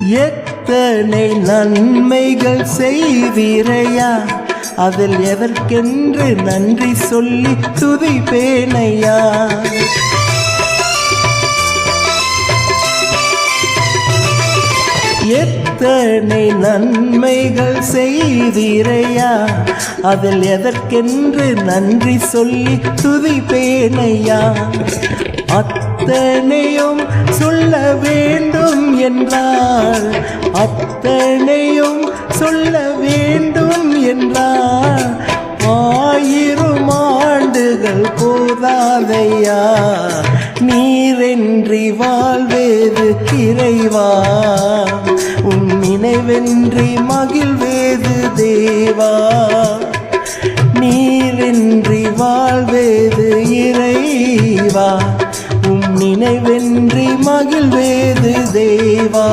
எத்தனை நன்மைகள் செய்வீரையா, அதில் எதற்கென்று நன்றி சொல்லி துதிப்பேனையா. எத்தனை நன்மைகள் செய்தீரையா, அதில் எதற்கென்று நன்றி சொல்லி துதிப்பேனையா. அத்தனையும் சொல்ல வேண்டும் என்றால், அத்தனையும் சொல்ல வேண்டும் என்றால் 1000 ஆண்டுகள் போதாதையா. நீரென்றி வாழ்வேது இறைவா, உன் நினைவென்றி மகிழ்வேது தேவா. நீரென்றி வாழ்வேது இறைவா, உன் நினைவென்றி மகிழ்வேது தேவா.